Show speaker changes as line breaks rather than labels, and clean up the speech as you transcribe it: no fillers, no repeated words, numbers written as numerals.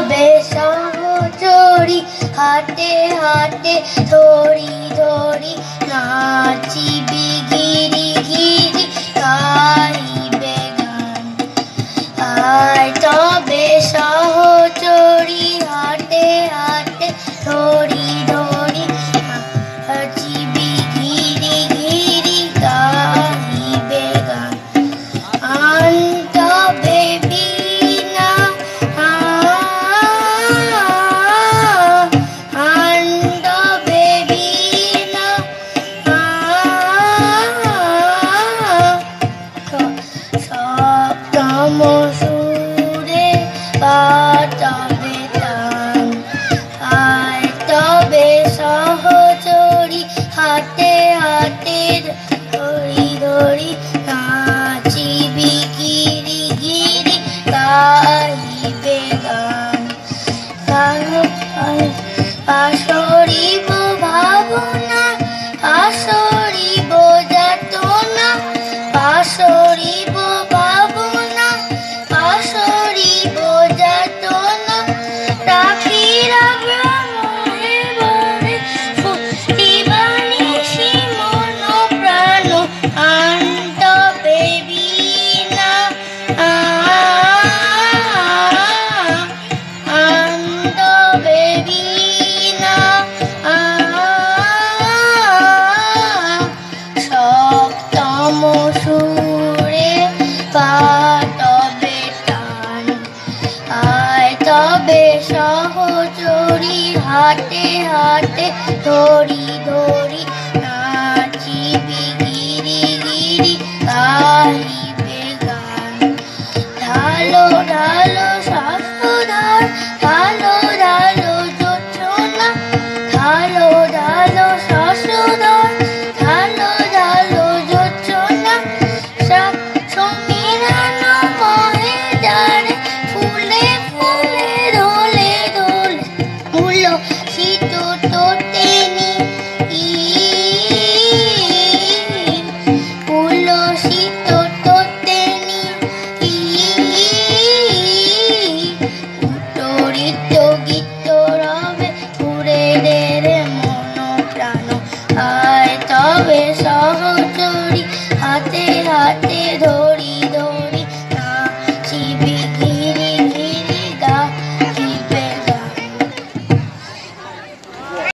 তবে সহচরী হাটে হাটে ধরি ধরি নাচিবি গিরি গিরি গাইবে গান। আয় তবে সহচরী হাটে হাটে ধরি ধরি নাচিবি গিরি গিরি গাইবে গান। সুরে বাজাবে তান। আয় তবে সহচরী হাটে হাটে ধরি ধরি নাচিবি গিরি গিরি গাইবে গান। পাশরিব ভাবনা পাশরিব যাতনা পাশরিব ভাবনা পাশরিব যাতনা রাখিরা ব্রহ্মে বরে ফুটিবানিসি মন প্রাণ আন্ত বেবিনা আন্ত বেবিনা সপ্তম সুরে পাতবে টান। আয় তবে সহচরী হাটে হাটে ধরি ধরি নাচিবি গিরি গিরি গাইবে গান। ঢালো ঢালো শাস্ত্রধার ঢালো ঢালো যোজনা ঢালো ঢালো শাস্ত্রধার ঢালো ঢালো যোজনা সমীরণ মহে যারে ফুলে ফুলে ধোলে ধোলে মূল শীত তোতেনি মূল শীত তোতেনি উত্তরিত গীত রবে ঘুরে রে মন প্রাণ। আয় তবে সহচরী হাতে হাতে ধরে